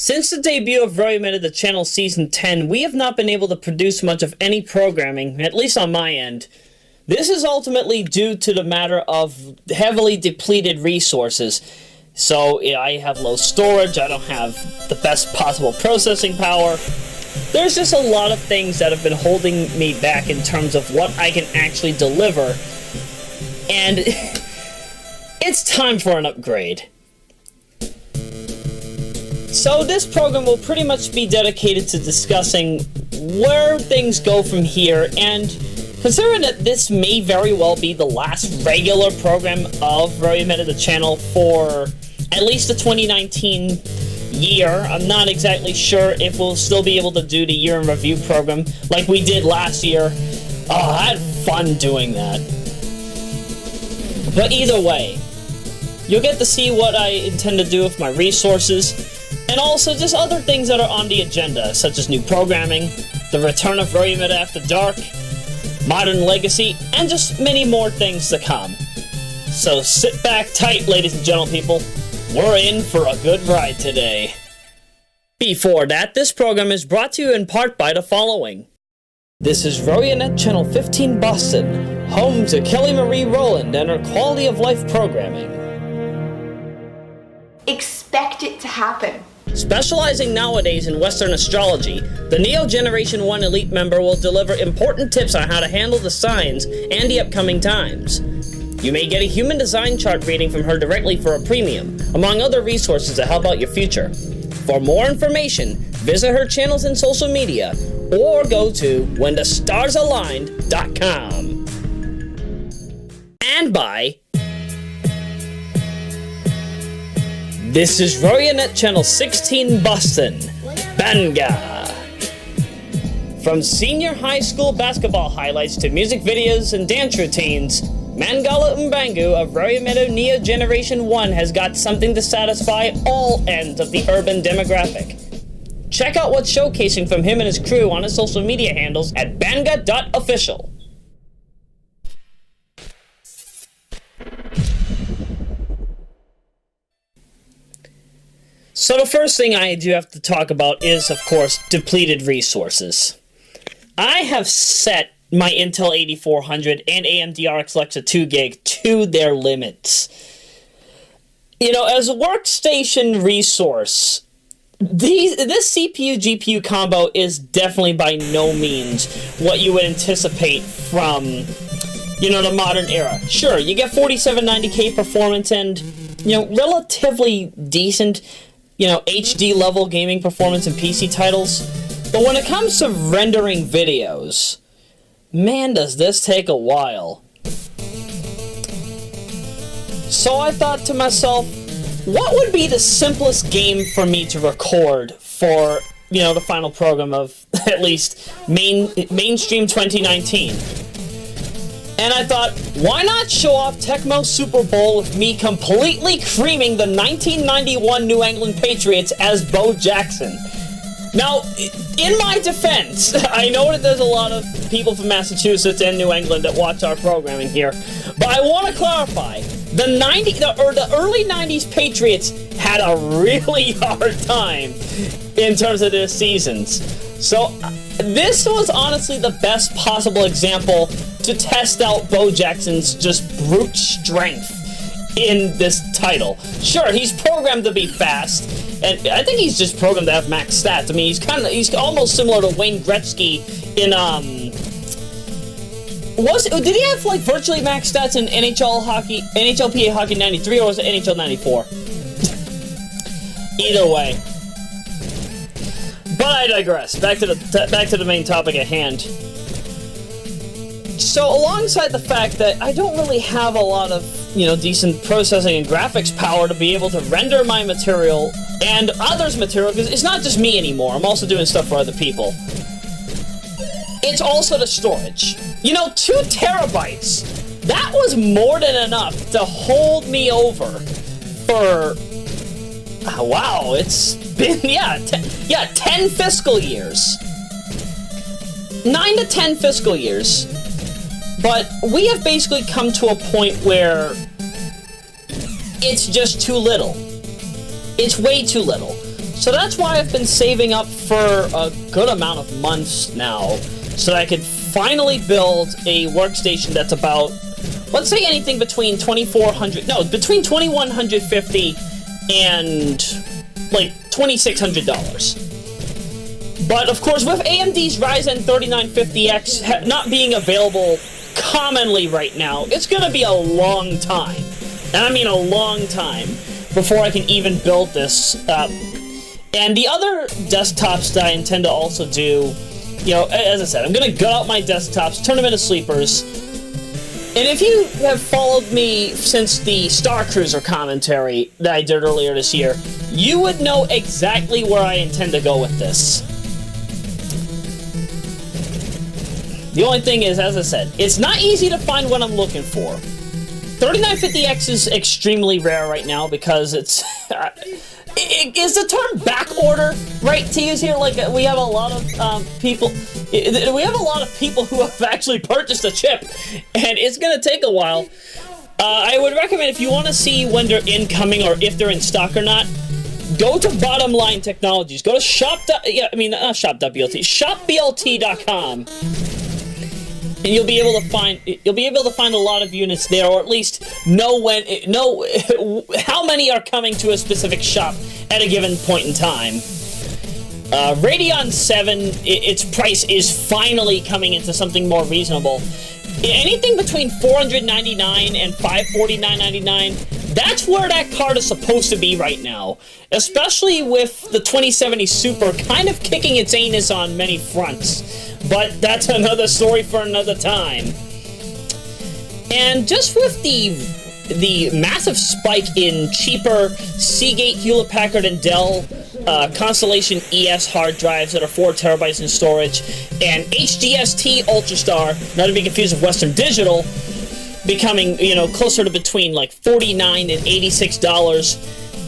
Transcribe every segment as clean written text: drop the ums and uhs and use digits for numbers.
Since the debut of Royameadow the Channel Season 10, we have not been able to produce much of any programming, at least on my end. This is ultimately due to the matter of heavily depleted resources. So, I have low storage, I don't have the best possible processing power. There's just a lot of things that have been holding me back in terms of what I can actually deliver. And it's time for an upgrade. So this program will pretty much be dedicated to discussing where things go from here, and considering that this may very well be the last regular program of Royameadow the channel for at least the 2019 year, I'm not exactly sure if we'll still be able to do the year in review program like we did last year. Oh, I had fun doing that. But either way, you'll get to see what I intend to do with my resources, and also just other things that are on the agenda, such as new programming, the return of Royameadow After Dark, Modern Legacy, and just many more things to come. So sit back tight, ladies and gentlemen people. We're in for a good ride today. Before that, this program is brought to you in part by the following. This is Royanet Channel 15 Boston, home to Kelly Marie Rowland and her quality of life programming. Expect it to happen. Specializing nowadays in Western astrology, the Neo Generation 1 Elite member will deliver important tips on how to handle the signs and the upcoming times. You may get a human design chart reading from her directly for a premium, among other resources to help out your future. For more information, visit her channels and social media, or go to whenthestarsaligned.com. And by... This is Royanet Channel 16 Boston, Banga. From senior high school basketball highlights to music videos and dance routines, Mangala Mbangu of Royameadow Neo Generation 1 has got something to satisfy all ends of the urban demographic. Check out what's showcasing from him and his crew on his social media handles at banga.official. So the first thing I do have to talk about is, of course, depleted resources. I have set my Intel 8400 and AMD RX Alexa 2 gig to their limits. You know, as a workstation resource, this CPU-GPU combo is definitely by no means what you would anticipate from, you know, the modern era. Sure, you get 4790K performance and, you know, relatively decent, you know, HD level gaming performance in PC titles. But when it comes to rendering videos, man, does this take a while. So I thought to myself, what would be the simplest game for me to record for, you know, the final program of at least mainstream 2019? And I thought, why not show off Tecmo Super Bowl with me completely creaming the 1991 New England Patriots as Bo Jackson? Now, in my defense, I know that there's a lot of people from Massachusetts and New England that watch our programming here, but I want to clarify, the early 90s Patriots had a really hard time in terms of their seasons. So, this was honestly the best possible example to test out Bo Jackson's just brute strength in this title. Sure, he's programmed to be fast, and I think he's just programmed to have max stats. I mean, he's almost similar to Wayne Gretzky in, did he have, like, virtually max stats in NHLPA Hockey 93, or was it NHL 94? Either way. But I digress. Back to the main topic at hand. So, alongside the fact that I don't really have a lot of, you know, decent processing and graphics power to be able to render my material and others' material, because it's not just me anymore, I'm also doing stuff for other people. It's also the storage. You know, 2 terabytes, that was more than enough to hold me over for, wow, it's been, 10 fiscal years. 9 to 10 fiscal years. But we have basically come to a point where it's just too little. It's way too little. So that's why I've been saving up for a good amount of months now, so that I could finally build a workstation that's about, let's say anything between between $2,150 and like $2,600. But of course, with AMD's Ryzen 3950X not being available commonly right now, it's gonna be a long time, and I mean a long time, before I can even build this. And the other desktops that I intend to also do, you know, as I said, I'm gonna gut out my desktops, turn them into sleepers. And if you have followed me since the Star Cruiser commentary that I did earlier this year, you would know exactly where I intend to go with this. The only thing is, as I said, it's not easy to find what I'm looking for. 3950X is extremely rare right now because it's... is the term back order right to use here? Like, we have a lot of people... We have a lot of people who have actually purchased a chip, and it's going to take a while. I would recommend, if you want to see when they're incoming or if they're in stock or not, go to Bottom Line Technologies. Go to shopBLT.com. And you'll be able to find a lot of units there, or at least know how many are coming to a specific shop at a given point in time. Radeon 7, its price is finally coming into something more reasonable. Anything between $499 and $549.99, that's where that card is supposed to be right now. Especially with the 2070 Super kind of kicking its anus on many fronts. But that's another story for another time. And just with the massive spike in cheaper Seagate, Hewlett-Packard, and Dell Constellation ES hard drives that are 4 terabytes in storage, and HDST Ultrastar, not to be confused with Western Digital, becoming, you know, closer to between like $49 and $86.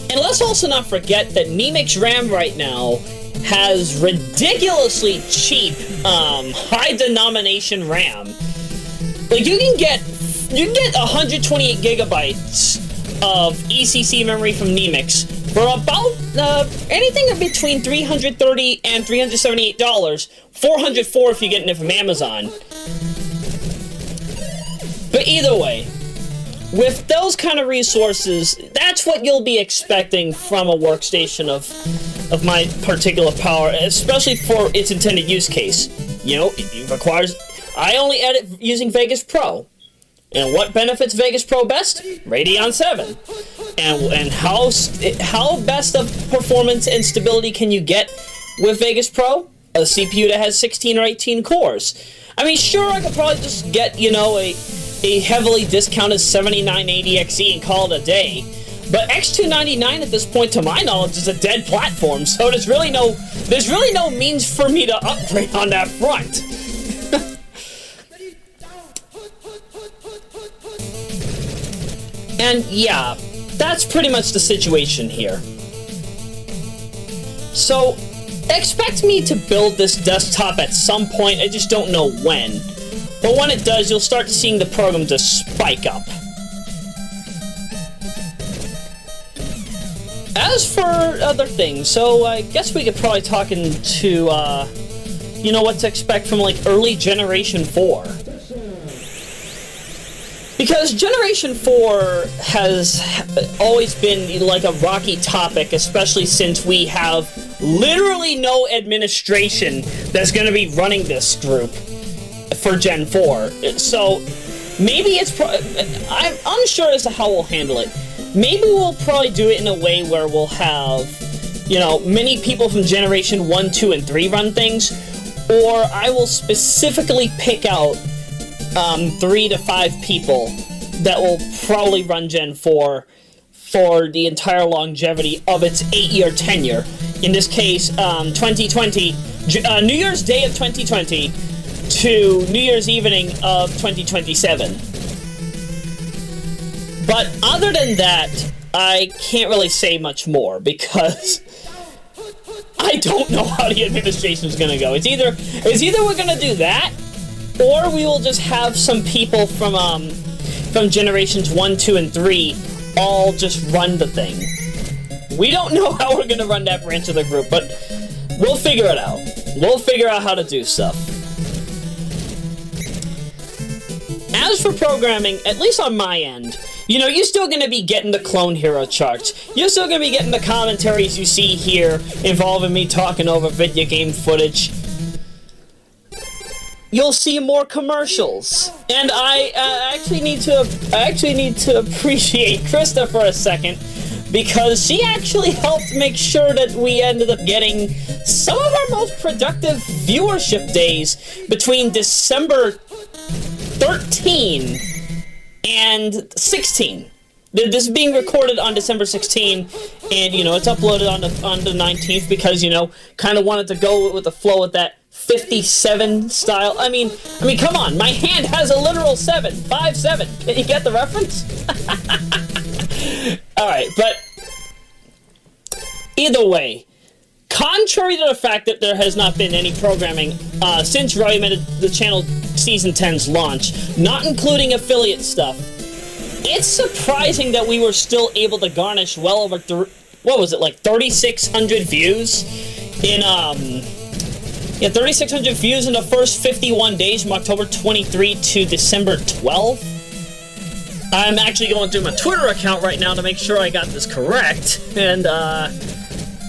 And let's also not forget that Nemec's RAM right now has ridiculously cheap high denomination RAM. Like, you can get 128 gigabytes of ECC memory from Nemec's for about anything between $330 and $378. $404 if you get it from Amazon. But either way, with those kind of resources, that's what you'll be expecting from a workstation of my particular power, especially for its intended use case. You know, it requires... I only edit using Vegas Pro. And what benefits Vegas Pro best? Radeon 7. And how best of performance and stability can you get with Vegas Pro? A CPU that has 16 or 18 cores. I mean, sure, I could probably just get, you know, a heavily discounted 7980XE and call it a day. But X299 at this point, to my knowledge, is a dead platform, so there's really no means for me to upgrade on that front. And yeah, that's pretty much the situation here. So, expect me to build this desktop at some point, I just don't know when. But when it does, you'll start seeing the program just spike up. As for other things, so I guess we could probably talk into, you know, what to expect from, like, early Generation 4. Because Generation 4 has always been, like, a rocky topic, especially since we have literally no administration that's going to be running this group for Gen 4. So, maybe it's... I'm unsure as to how we'll handle it. Maybe we'll probably do it in a way where we'll have, you know, many people from Generation 1, 2, and 3 run things, or I will specifically pick out 3 to 5 people that will probably run Gen 4 for the entire longevity of its 8-year tenure. In this case, 2020, New Year's Day of 2020 to New Year's evening of 2027. But other than that, I can't really say much more, because I don't know how the administration is going to go. It's either we're going to do that, or we will just have some people from Generations 1, 2, and 3 all just run the thing. We don't know how we're gonna run that branch of the group, but we'll figure it out. We'll figure out how to do stuff. As for programming, at least on my end, you know, you're still gonna be getting the Clone Hero charts. You're still gonna be getting the commentaries you see here involving me talking over video game footage. You'll see more commercials. And I actually need to appreciate Krista for a second, because she actually helped make sure that we ended up getting some of our most productive viewership days between December 13 and 16. This is being recorded on December 16, and, you know, it's uploaded on the 19th because, you know, kind of wanted to go with the flow of that 57 style. I mean, come on, my hand has a literal 7, 5-7. Can you get the reference? Alright, but either way, contrary to the fact that there has not been any programming since Royameadow, the channel Season 10's launch, not including affiliate stuff, it's surprising that we were still able to garnish well over, what was it, like 3,600 views in, yeah, 3,600 views in the first 51 days from October 23 to December 12. I'm actually going through my Twitter account right now to make sure I got this correct, and,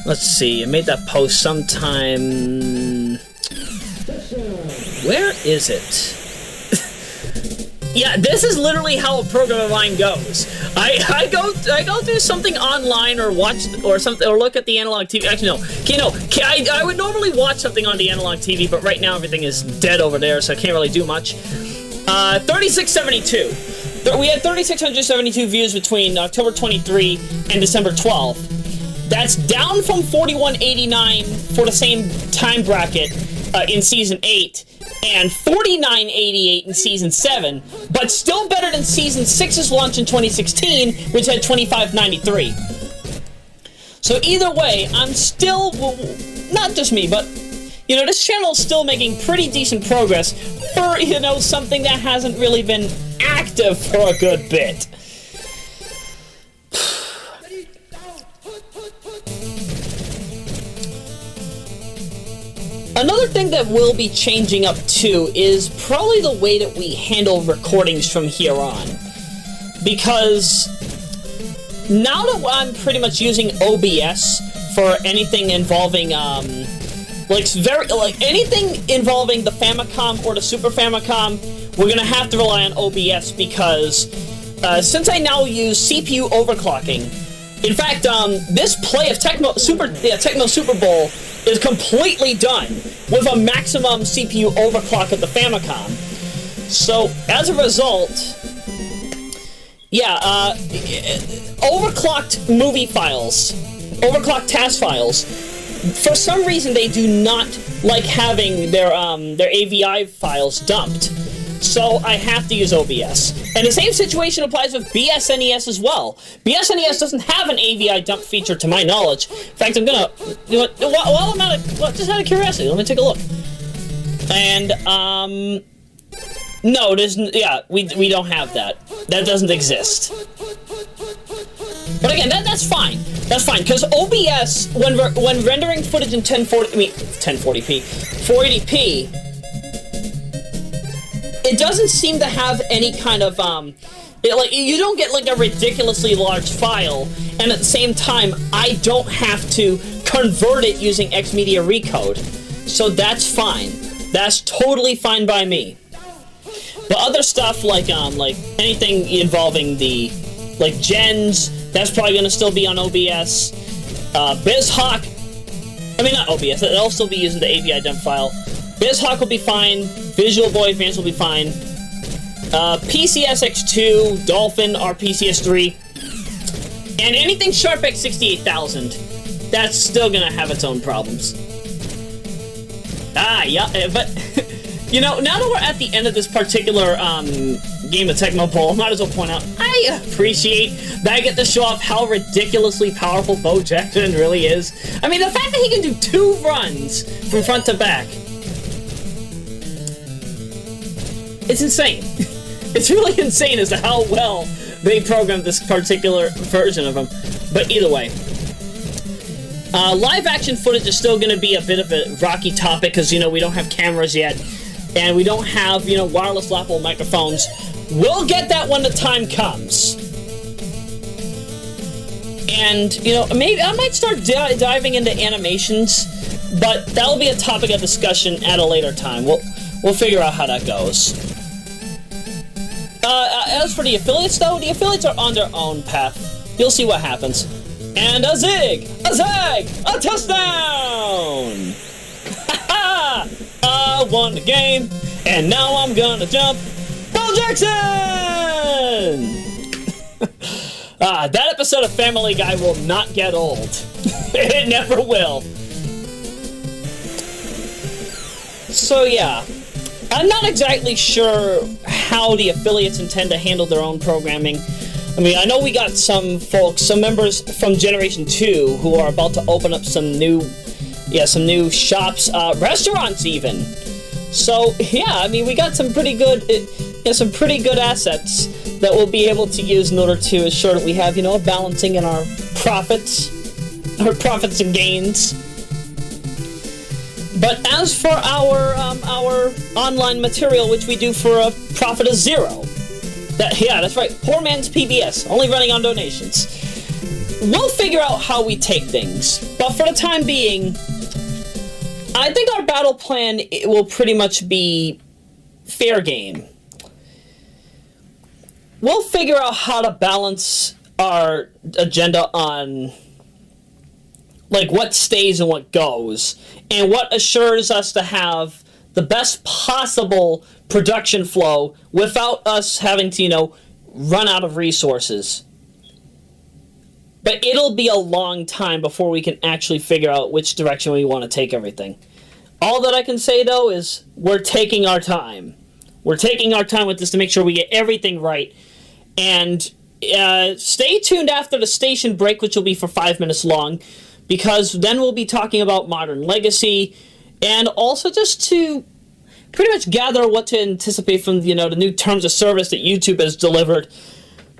let's see, I made that post sometime... Where is it? Yeah, this is literally how a program of mine goes. I go do something online or watch or something or look at the analog TV. Actually, no. I would normally watch something on the analog TV, but right now everything is dead over there, so I can't really do much. 3672. We had 3,672 views between October 23 and December 12. That's down from 4,189 for the same time bracket in Season 8, and 4,988 in Season 7, but still better than Season 6's launch in 2016, which had 2,593. So either way, I'm still, well, not just me, but, you know, this channel is still making pretty decent progress for, you know, something that hasn't really been active for a good bit. Another thing that will be changing up too is probably the way that we handle recordings from here on. Because now that I'm pretty much using OBS for anything involving, anything involving the Famicom or the Super Famicom, we're gonna have to rely on OBS because since I now use CPU overclocking, in fact, this play of Tecmo Super Bowl is completely done with a maximum CPU overclock of the Famicom. So, as a result, yeah, overclocked movie files, overclocked task files, for some reason they do not like having their AVI files dumped. So I have to use OBS. And the same situation applies with BSNES as well. BSNES doesn't have an AVI dump feature to my knowledge. In fact, I'm gonna, you know, while I'm just out of curiosity, let me take a look. And, no, we don't have that. That doesn't exist. But again, that's fine. That's fine, because OBS, when rendering footage in 480p, it doesn't seem to have any kind of, you don't get, like, a ridiculously large file, and at the same time, I don't have to convert it using Xmedia Recode. So that's fine. That's totally fine by me. But other stuff, like anything involving the, like, gens, that's probably gonna still be on OBS. BizHawk, I mean, not OBS, it'll still be using the AVI dump file. BizHawk will be fine, Visual Boy Advance will be fine, PCSX2, Dolphin, RPCS3, and anything SharpX 68,000, that's still gonna have its own problems. Yeah, but, you know, now that we're at the end of this particular, game of Tecmo Bowl, I might as well point out, I appreciate that I get to show off how ridiculously powerful Bo Jackson really is. I mean, the fact that he can do 2 runs from front to back, it's insane. It's really insane as to how well they programmed this particular version of him. But either way, Live action footage is still going to be a bit of a rocky topic because, we don't have cameras yet, and we don't have, wireless lapel microphones. We'll get that when the time comes. And, maybe I might start diving into animations, but that'll be a topic of discussion at a later time. We'll figure out how that goes. As for the affiliates, though, the affiliates are on their own path. You'll see what happens. And a zig! A zag! A touchdown! Ha-ha! I won the game, and now I'm gonna jump. Bo Jackson! That episode of Family Guy will not get old. It never will. So yeah, I'm not exactly sure how the affiliates intend to handle their own programming. I mean, I know we got some folks, some members from Generation 2 who are about to open up some new shops, restaurants even. So, yeah, I mean, we got some pretty good assets that we'll be able to use in order to ensure that we have, a balancing in our profits and gains. But as for our online material, which we do for a profit of zero, that's right, poor man's PBS, only running on donations. We'll figure out how we take things, but for the time being, I think our battle plan will pretty much be fair game. We'll figure out how to balance our agenda on what stays and what goes, and what assures us to have the best possible production flow without us having to, run out of resources. But it'll be a long time before we can actually figure out which direction we want to take everything. All that I can say, though, is we're taking our time. We're taking our time with this to make sure we get everything right. And stay tuned after the station break, which will be for 5 minutes long, because then we'll be talking about Modern Legacy, and also just to pretty much gather what to anticipate from, the new terms of service that YouTube has delivered.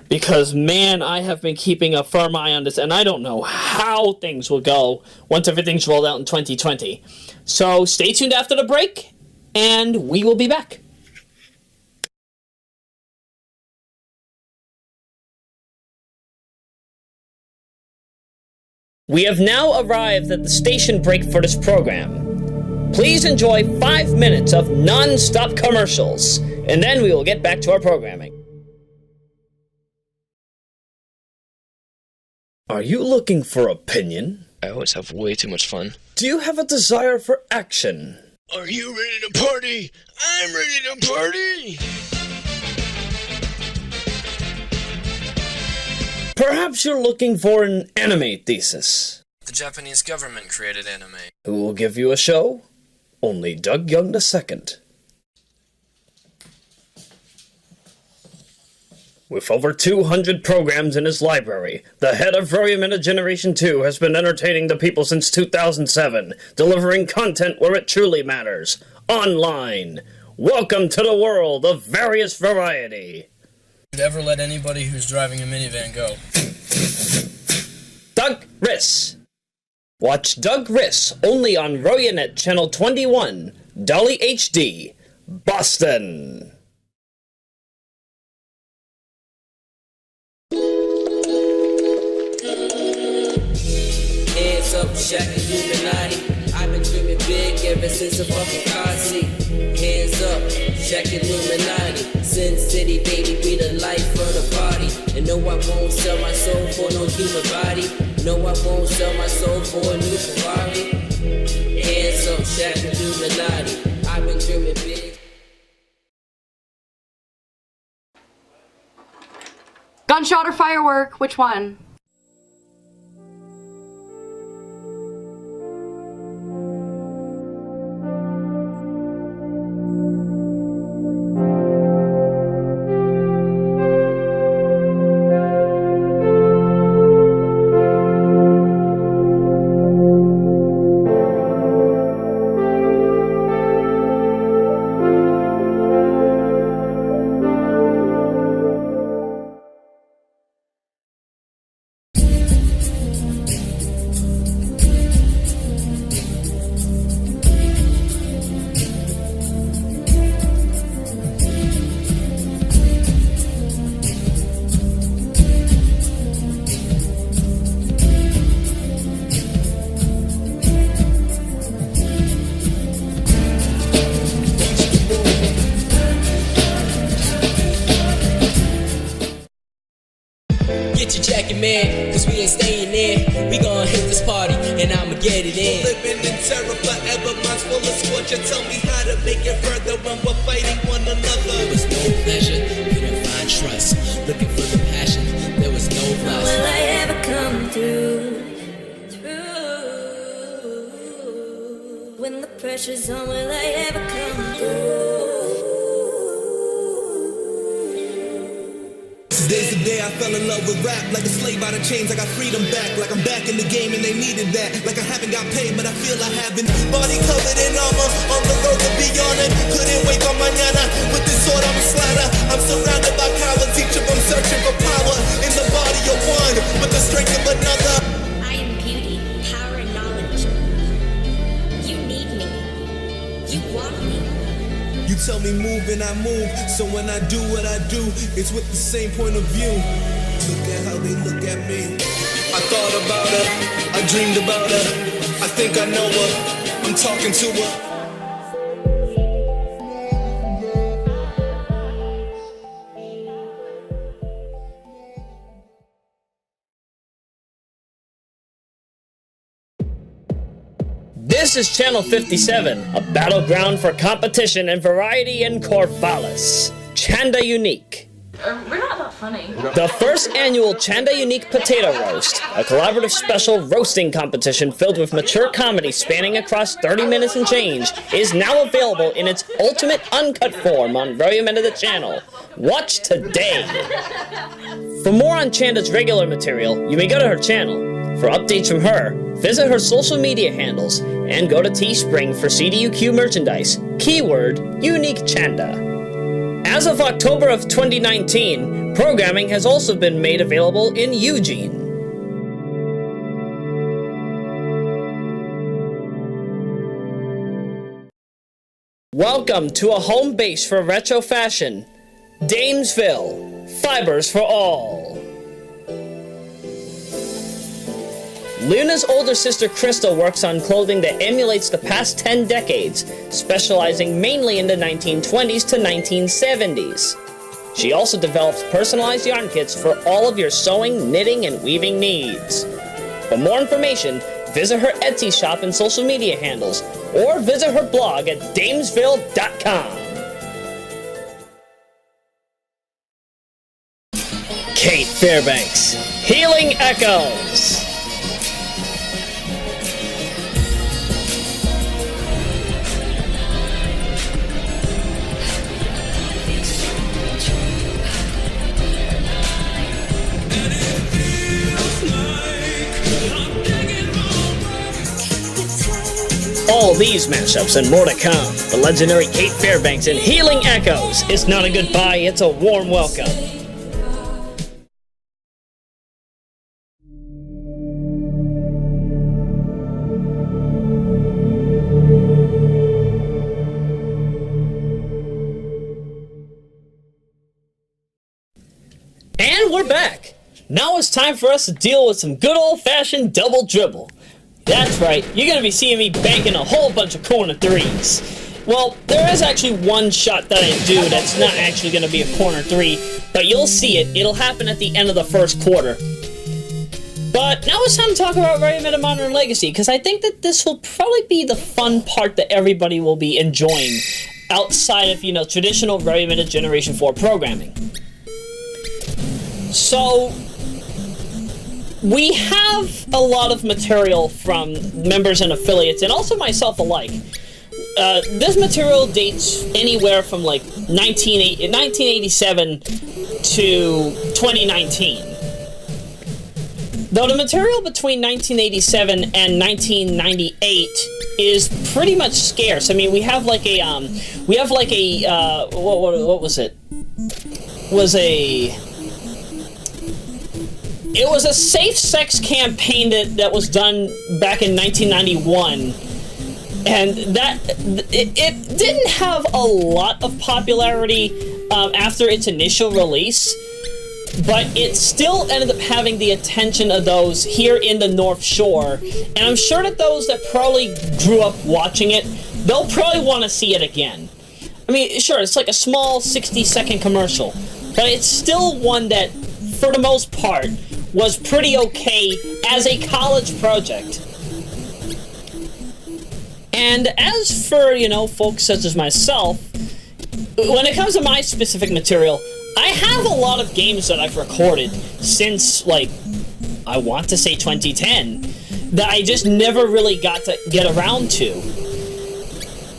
Because, man, I have been keeping a firm eye on this, and I don't know how things will go once everything's rolled out in 2020. So stay tuned after the break, and we will be back. We have now arrived at the station break for this program. Please enjoy 5 minutes of non-stop commercials, and then we will get back to our programming. Are you looking for opinion? I always have way too much fun. Do you have a desire for action? Are you ready to party? I'm ready to party! Perhaps you're looking for an anime thesis. The Japanese government created anime. Who will give you a show? Only Doug Young II. With over 200 programs in his library, the head of Royameadow Generation 2 has been entertaining the people since 2007, delivering content where it truly matters. Online. Welcome to the world of various variety. Ever let anybody who's driving a minivan go? Doug Riss. Watch Doug Riss only on Royanet Channel 21, Dolly HD, Boston. Hands up, Shaq and Illuminati. I've been dreaming big ever since a fucking car seat. Hands up, Shaq and Illuminati. Sin City, baby, be the life of the party. And no, I won't sell my soul for no human body. No, I won't sell my soul for a new Ferrari. Hands up, Shaq and Illuminati. I've been dreaming big. Gunshot or firework? Which one? jacket, man, cause we ain't staying there. We gon' hit this party, and I'ma get it in. Living in terror forever, minds full of scorcher. Tell me how to make it further when we're fighting one another. There was no pleasure, we didn't find trust. Looking for the passion, there was no lust. Will I ever come through? When the pressure's on, will I ever come through? Today's the day I fell in love with rap. Like a slave out of chains, I got freedom back. Like I'm back in the game and they needed that. Like I haven't got paid, but I feel I haven't. Body covered in armor, on the road to be on it. Couldn't wait for mañana. With this sword I'm a slider. I'm surrounded by cowards, each of them searching for power. In the body of one, with the strength of another. I am beauty, power and knowledge. You need me. You want me. You tell me move and I move. So when I do what I do, it's with the same point of view. Look at how they look at me. I thought about her, I dreamed about her. I think I know her, I'm talking to her. This is Channel 57, a battleground for competition and variety in Corvallis. Chanda Unique. We're not that funny. The first annual Chanda Unique Potato Roast, a collaborative special roasting competition filled with mature comedy spanning across 30 minutes and change, is now available in its ultimate uncut form on Royameadow the channel. Watch today! For more on Chanda's regular material, you may go to her channel. For updates from her, visit her social media handles, and go to Teespring for CDUQ merchandise. Keyword, Unique Chanda. As of October of 2019, programming has also been made available in Eugene. Welcome to a home base for retro fashion. Damesville, fibers for all. Luna's older sister Crystal works on clothing that emulates the past 10 decades, specializing mainly in the 1920s to 1970s. She also develops personalized yarn kits for all of your sewing, knitting, and weaving needs. For more information, visit her Etsy shop and social media handles, or visit her blog at damesville.com. Kate Fairbanks, Healing Echoes. All these mashups and more to come. The legendary Kate Fairbanks in Healing Echoes. It's not a goodbye, it's a warm welcome. And we're back. Now it's time for us to deal with some good old-fashioned double dribble. That's right, you're going to be seeing me banking a whole bunch of corner threes. Well, there is actually one shot that I do that's not actually going to be a corner three, but you'll see it. It'll happen at the end of the first quarter. But now it's time to talk about Royameadow Modern Legacy, because I think that this will probably be the fun part that everybody will be enjoying outside of, traditional Royameadow Generation 4 programming. So we have a lot of material from members and affiliates, and also myself alike. This material dates anywhere from like 1987 to 2019. Though the material between 1987 and 1998 is pretty much scarce. I mean, we have like a what was it? It was a safe sex campaign that was done back in 1991, and it didn't have a lot of popularity after its initial release, but it still ended up having the attention of those here in the North Shore, and I'm sure that those that probably grew up watching it, they'll probably want to see it again. I mean, sure, it's like a small 60-second commercial, but it's still one that, for the most part, was pretty okay as a college project. And as for, you know, folks such as myself, when it comes to my specific material, I have a lot of games that I've recorded since, like, I want to say 2010, that I just never really got to get around to.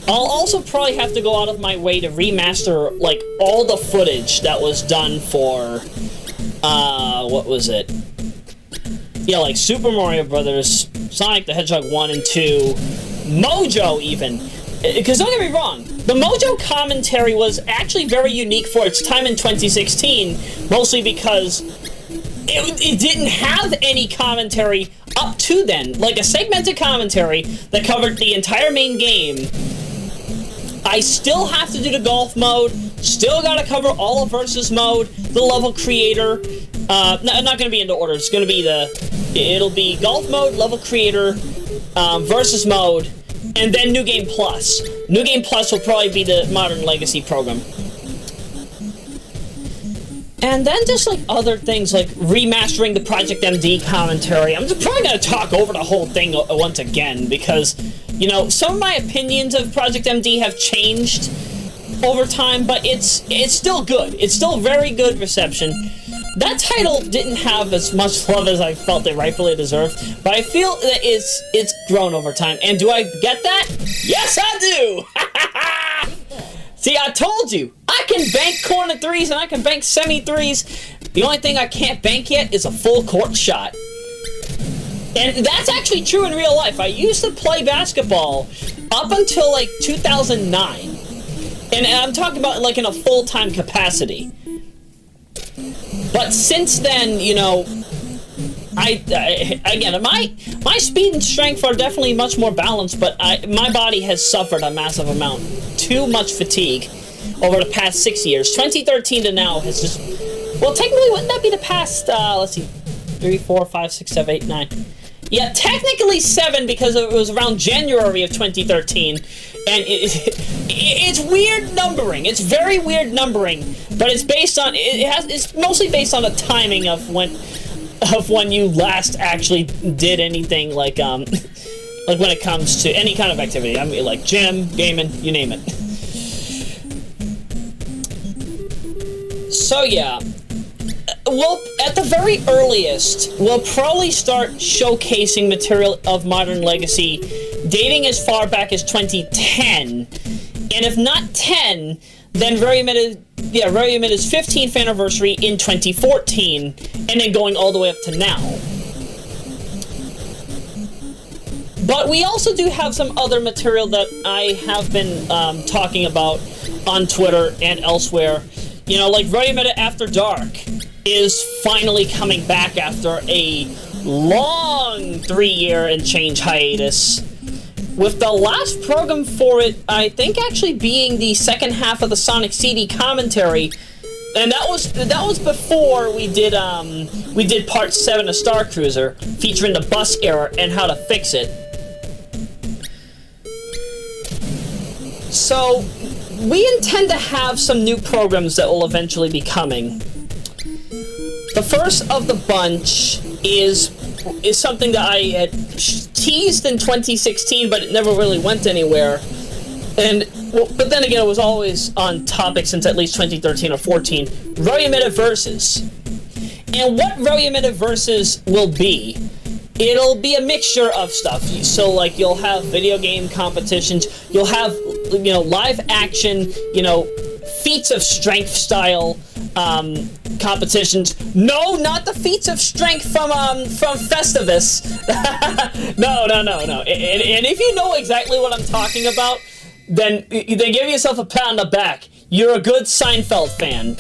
I'll also probably have to go out of my way to remaster, like, all the footage that was done for, what was it? Yeah, like Super Mario Brothers, Sonic the Hedgehog 1 and 2, Mojo even. Because don't get me wrong, the Mojo commentary was actually very unique for its time in 2016, mostly because it didn't have any commentary up to then. Like a segmented commentary that covered the entire main game. I still have to do the golf mode, still gotta cover all of versus mode, the level creator. No, I'm not gonna be into order, it's gonna be it'll be golf mode, level creator, versus mode, and then New Game Plus. New Game Plus will probably be the Modern Legacy program. And then just like other things like remastering the Project MD commentary. I'm just probably gonna talk over the whole thing once again because, you know, some of my opinions of Project MD have changed over time, but it's still good. It's still very good reception. That title didn't have as much love as I felt it rightfully deserved, but I feel that it's grown over time. And do I get that? Yes, I do! See, I told you! I can bank corner threes and I can bank semi-threes. The only thing I can't bank yet is a full court shot. And that's actually true in real life. I used to play basketball up until like 2009. And I'm talking about like in a full-time capacity. But since then, you know, again, my speed and strength are definitely much more balanced, but my body has suffered a massive amount. Too much fatigue over the past 6 years. 2013 to now has just, well, technically, wouldn't that be the past, let's see, 3, 4, 5, 6, 7, 8, 9. Yeah, technically 7 because it was around January of 2013. And it's weird numbering. It's very weird numbering, but it's based on it's mostly based on the timing of when you last actually did anything like when it comes to any kind of activity. I mean, like gym, gaming, you name it. So yeah, well, at the very earliest, we'll probably start showcasing material of Modern Legacy dating as far back as 2010, and if not 10, then Royameadow's 15th anniversary in 2014, and then going all the way up to now. But we also do have some other material that I have been talking about on Twitter and elsewhere. You know, like Royameadow After Dark is finally coming back after a long 3-year and change hiatus, with the last program for it, I think, actually being the second half of the Sonic CD commentary, and that was before we did part 7 of Star Cruiser, featuring the bus error and how to fix it. So we intend to have some new programs that will eventually be coming. The first of the bunch is something that I had teased in 2016, but it never really went anywhere. And but then again, it was always on topic since at least 2013 or 14. Royameadow Versus. And what Royameadow Versus will be, it'll be a mixture of stuff. So like you'll have video game competitions, you'll have, you know, live action, you know, feats of strength style competitions. No, not the feats of strength from Festivus. No. And if you know exactly what I'm talking about, then give yourself a pat on the back. You're a good Seinfeld fan.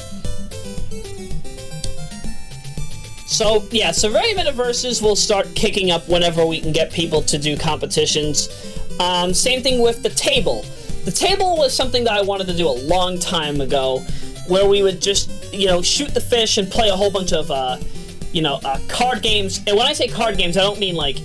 So yeah, so Royameadow Versus will start kicking up whenever we can get people to do competitions. Same thing with the table. The table was something that I wanted to do a long time ago, where we would just, you know, shoot the fish and play a whole bunch of, card games. And when I say card games, I don't mean like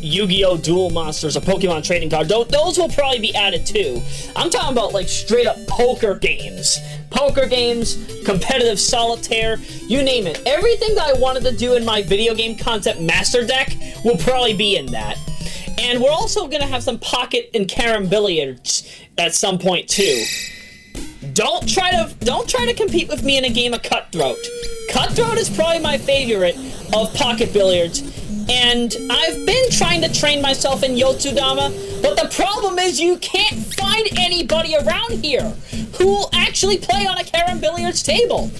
Yu-Gi-Oh! Duel Monsters, a Pokemon trading card. Those will probably be added too. I'm talking about like straight up poker games. Poker games, competitive solitaire, you name it. Everything that I wanted to do in my video game concept master deck will probably be in that. And we're also gonna have some pocket and carom billiards at some point too. Don't try to compete with me in a game of Cutthroat. Cutthroat is probably my favorite of pocket billiards, and I've been trying to train myself in Yotsudama, but the problem is you can't find anybody around here who will actually play on a carom billiards table.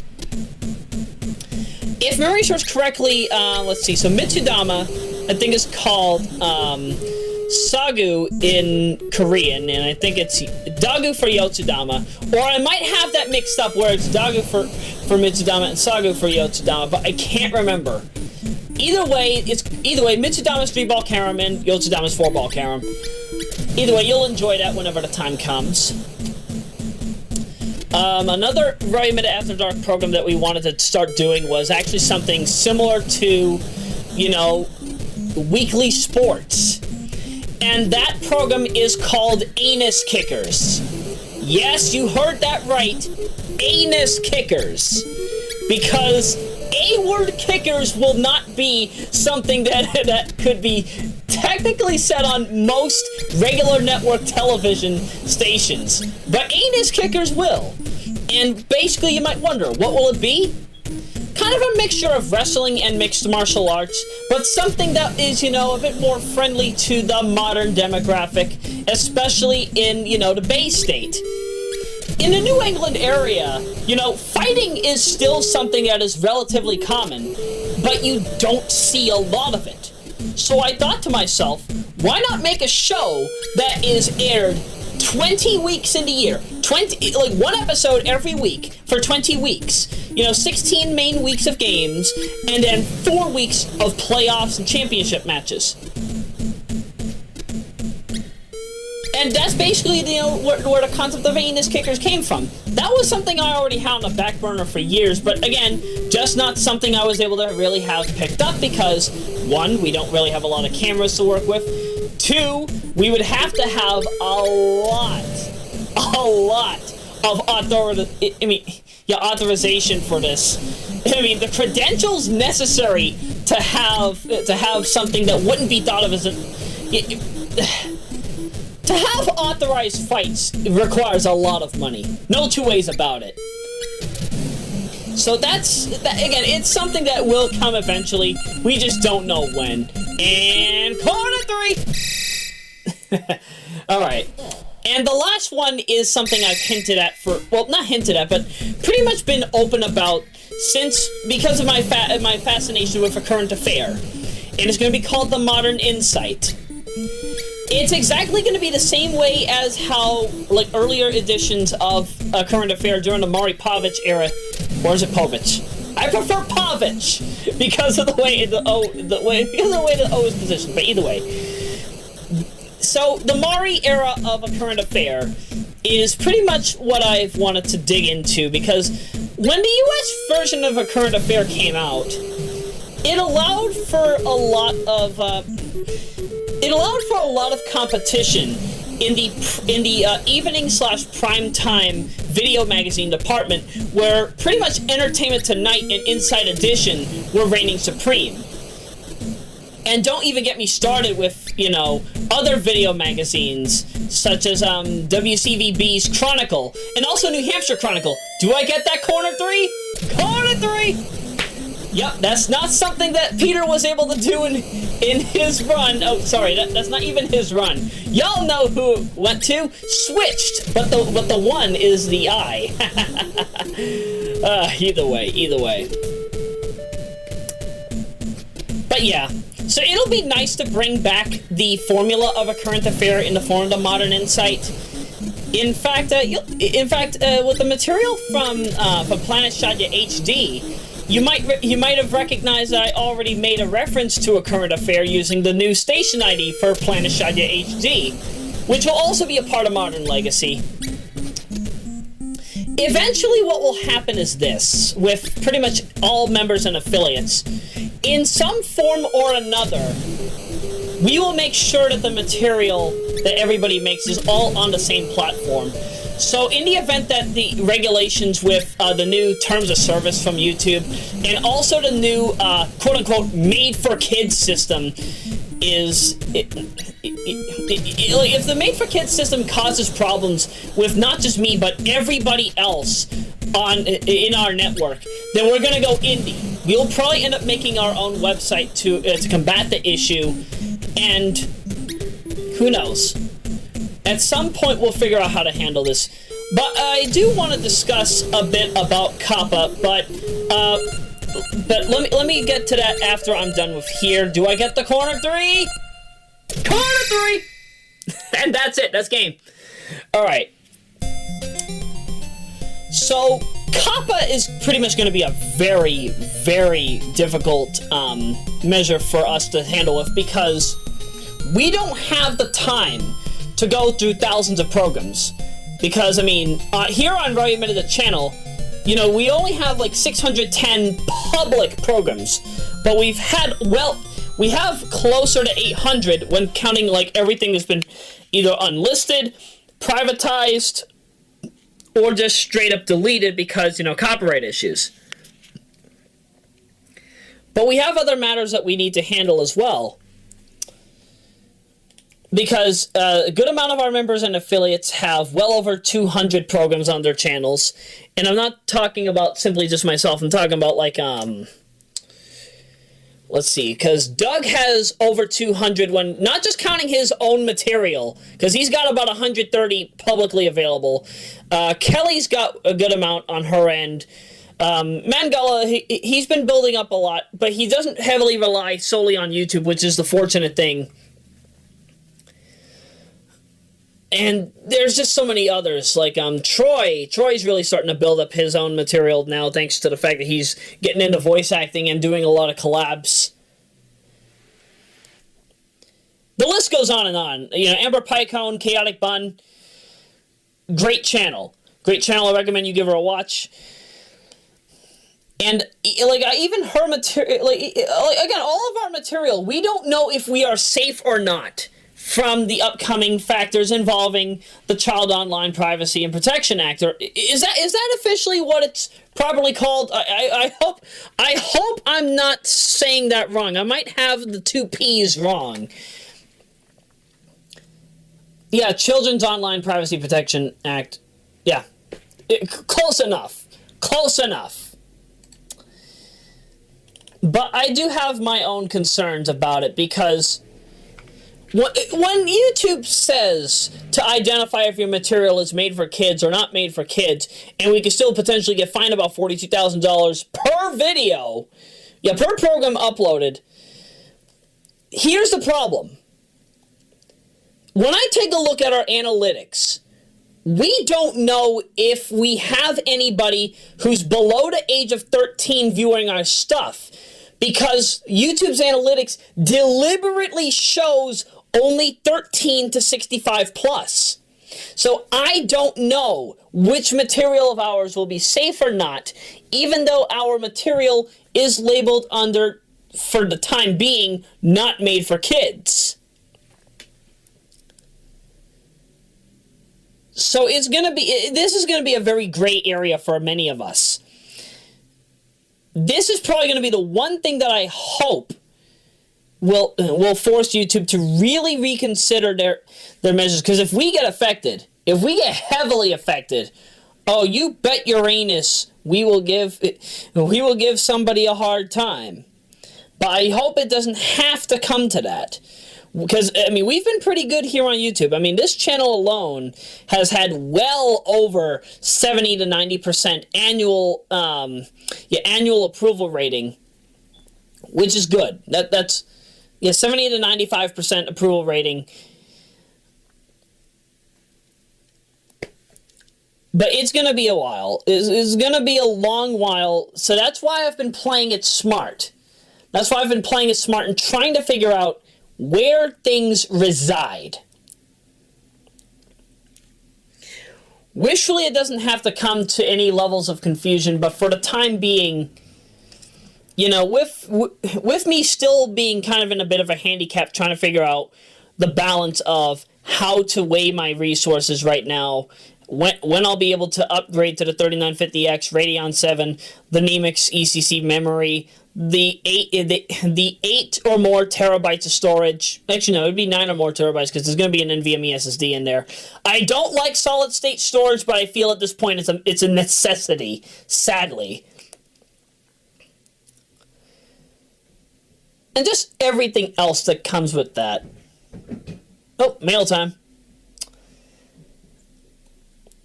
If memory serves correctly, let's see, so Mitsudama, I think is called, Sagu in Korean, and I think it's Dagu for Yotsudama, or I might have that mixed up where it's Dagu for Mitsudama and Sagu for Yotsudama, but I can't remember. Either way, Mitsudama's 3-ball carom and Yotsudama's 4-ball carom. Either way, you'll enjoy that whenever the time comes. Another Royameadow After Dark program that we wanted to start doing was actually something similar to, you know, weekly sports. And that program is called Anus Kickers. Yes, you heard that right. Anus Kickers. Because A-word kickers will not be something that could be technically said on most regular network television stations. But Anus Kickers will. And basically you might wonder, what will it be? Kind of a mixture of wrestling and mixed martial arts, but something that is, you know, a bit more friendly to the modern demographic, especially in, you know, the Bay State. In the New England area, you know, fighting is still something that is relatively common, but you don't see a lot of it. So I thought to myself, why not make a show that is aired 20 weeks in the year? 20, like one episode every week for 20 weeks. You know, 16 main weeks of games, and then 4 weeks of playoffs and championship matches. And that's basically, you know, where the concept of Anus Kickers came from. That was something I already had on the back burner for years, but again, just not something I was able to really have picked up because, 1, we don't really have a lot of cameras to work with. 2, we would have to have a lot of authorization for this. I mean, the credentials necessary to have something that wouldn't be thought of as to have authorized fights requires a lot of money. No two ways about it. So again, it's something that will come eventually. We just don't know when. And corner 3! Alright. And the last one is something I've hinted at well, not hinted at, but pretty much been open about because of my fascination with a current affair. And it's going to be called The Modern Insight. It's exactly going to be the same way as how, like, earlier editions of a current affair during the Maury Povich era, or is it Povich? I prefer Povich because of the way the O is positioned. But either way, so the Maury era of a current affair is pretty much what I've wanted to dig into because when the U.S. version of a current affair came out, it allowed for a lot of competition in the evening/prime time video magazine department, where pretty much Entertainment Tonight and Inside Edition were reigning supreme. And don't even get me started with, you know, other video magazines such as WCVB's Chronicle and also New Hampshire Chronicle. Do I get that corner 3? Corner 3! Yep, that's not something that Peter was able to do in his run. Oh, sorry, that's not even his run. Y'all know who it went to. Switched, but the one is the I. Either way. But yeah, so it'll be nice to bring back the formula of a current affair in the form of the Modern Insight. In fact, with the material from Planet Shadya HD, you might have recognized that I already made a reference to a current affair using the new station ID for Planet Shadya HD, which will also be a part of Modern Legacy. Eventually what will happen is this, with pretty much all members and affiliates. In some form or another, we will make sure that the material that everybody makes is all on the same platform. So in the event that the regulations with the new terms of service from YouTube and also the new quote-unquote made-for-kids system is... if the made-for-kids system causes problems with not just me but everybody else in our network, then we're going to go indie. We'll probably end up making our own website to combat the issue, and who knows? At some point, we'll figure out how to handle this. But I do want to discuss a bit about Kappa, but let me get to that after I'm done with here. Do I get the corner 3? Corner 3! And that's it. That's game. Alright. So, Kappa is pretty much going to be a very, very difficult measure for us to handle with, because we don't have the time to go through thousands of programs. Because, I mean, here on Royameadow, the channel, you know, we only have like 610 public programs, but we have closer to 800 when counting like everything that's been either unlisted, privatized, or just straight up deleted because, you know, copyright issues. But we have other matters that we need to handle as well. Because a good amount of our members and affiliates have well over 200 programs on their channels. And I'm not talking about simply just myself. I'm talking about, like, let's see. Because Doug has over 200 when, not just counting his own material. Because he's got about 130 publicly available. Kelly's got a good amount on her end. Mangala, he's been building up a lot. But he doesn't heavily rely solely on YouTube, which is the fortunate thing. And there's just so many others, like Troy. Troy's really starting to build up his own material now, thanks to the fact that he's getting into voice acting and doing a lot of collabs. The list goes on and on. You know, Amber Pycone, Chaotic Bun, great channel. Great channel, I recommend you give her a watch. And, like, even her material, like, again, all of our material, we don't know if we are safe or not from the upcoming factors involving the Child Online Privacy and Protection Act. Or is that officially what it's properly called? I hope I'm not saying that wrong. I might have the 2 P's wrong. Yeah, Children's Online Privacy Protection Act. Yeah. Close enough. Close enough. But I do have my own concerns about it, because when YouTube says to identify if your material is made for kids or not made for kids, and we can still potentially get fined about $42,000 per video, yeah, per program uploaded, here's the problem. When I take a look at our analytics, we don't know if we have anybody who's below the age of 13 viewing our stuff, because YouTube's analytics deliberately shows only 13 to 65 plus. So I don't know which material of ours will be safe or not, even though our material is labeled under, for the time being, not made for kids. So this is gonna be a very gray area for many of us. This is probably gonna be the one thing that I hope will force YouTube to really reconsider their measures. Because if we get affected, if we get heavily affected, oh, you bet Uranus we will give somebody a hard time. But I hope it doesn't have to come to that. Because, I mean, we've been pretty good here on YouTube. I mean, this channel alone has had well over 70 to 90% annual approval rating, which is good. That's 70 to 95% approval rating. But it's going to be a while. It's going to be a long while. So that's why I've been playing it smart. That's why I've been playing it smart and trying to figure out where things reside. Wishfully, it doesn't have to come to any levels of confusion, but for the time being, you know, with me still being kind of in a bit of a handicap trying to figure out the balance of how to weigh my resources right now, when I'll be able to upgrade to the 3950X Radeon 7, the Nemix ECC memory, the 8 or more terabytes of storage. Actually, no, it would be 9 or more terabytes because there's going to be an NVMe SSD in there. I don't like solid-state storage, but I feel at this point it's a necessity, sadly. And just everything else that comes with that. Oh, mail time.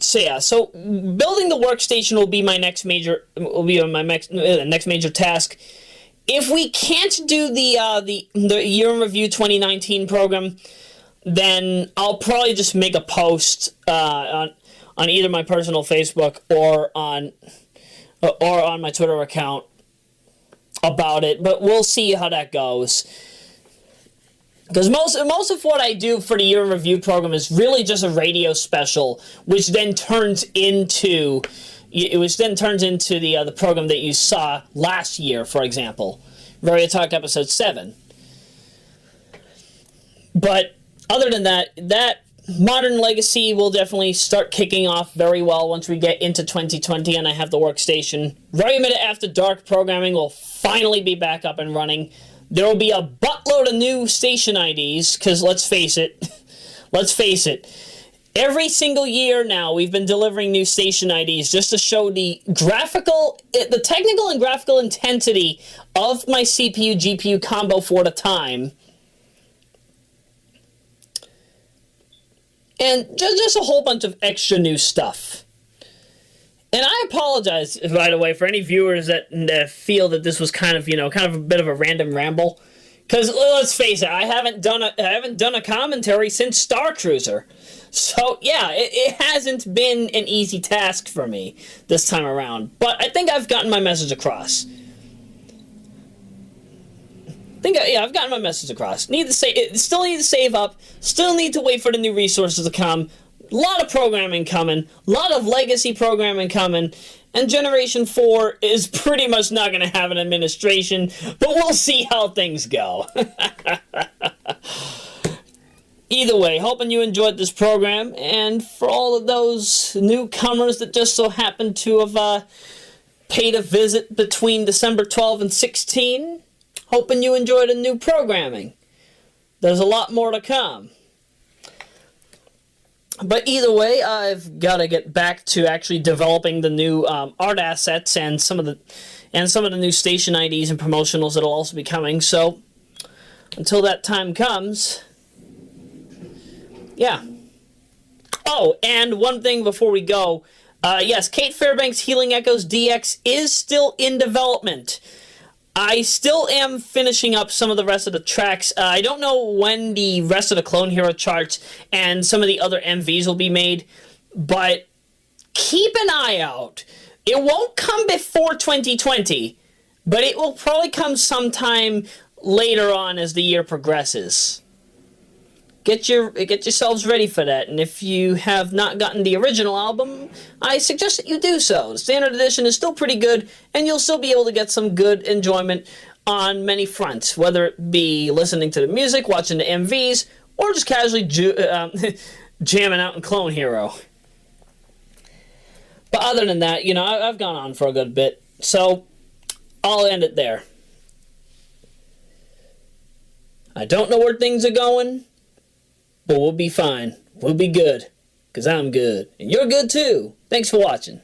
So yeah, so building the workstation will be my next major next major task. If we can't do the Year in Review 2019 program, then I'll probably just make a post on either my personal Facebook or on my Twitter account about it. But we'll see how that goes. Because most of what I do for the Year in Review program is really just a radio special, which then turns into the program that you saw last year, for example, Roya Talk episode 7. But other than that, that Modern Legacy will definitely start kicking off very well once we get into 2020 and I have the workstation. Royameadow After Dark programming will finally be back up and running. There will be a buttload of new station IDs, because let's face it, every single year now we've been delivering new station IDs just to show the technical and graphical intensity of my CPU-GPU combo for the time. And just a whole bunch of extra new stuff. And I apologize, by the way, for any viewers that feel that this was kind of a bit of a random ramble. Because let's face it, I haven't done a commentary since Star Cruiser. So yeah, it hasn't been an easy task for me this time around. But I think I've gotten my message across. I've gotten my message across. Still need to save up. Still need to wait for the new resources to come. A lot of programming coming, a lot of legacy programming coming, and Generation 4 is pretty much not going to have an administration, but we'll see how things go. Either way, hoping you enjoyed this program, and for all of those newcomers that just so happen to have paid a visit between December 12 and 16, hoping you enjoyed the new programming. There's a lot more to come. But either way, I've got to get back to actually developing the new art assets and some of the new station IDs and promotionals that'll also be coming. So until that time comes, yeah. Oh, and one thing before we go, yes, Kate Fairbanks' Healing Echoes DX is still in development. I still am finishing up some of the rest of the tracks. I don't know when the rest of the Clone Hero charts and some of the other MVs will be made, but keep an eye out. It won't come before 2020, but it will probably come sometime later on as the year progresses. Get yourselves ready for that, and if you have not gotten the original album, I suggest that you do so. The standard edition is still pretty good, and you'll still be able to get some good enjoyment on many fronts, whether it be listening to the music, watching the MVs, or just casually jamming out in Clone Hero. But other than that, I've gone on for a good bit, so I'll end it there. I don't know where things are going, but we'll be fine. We'll be good. Because I'm good. And you're good too. Thanks for watching.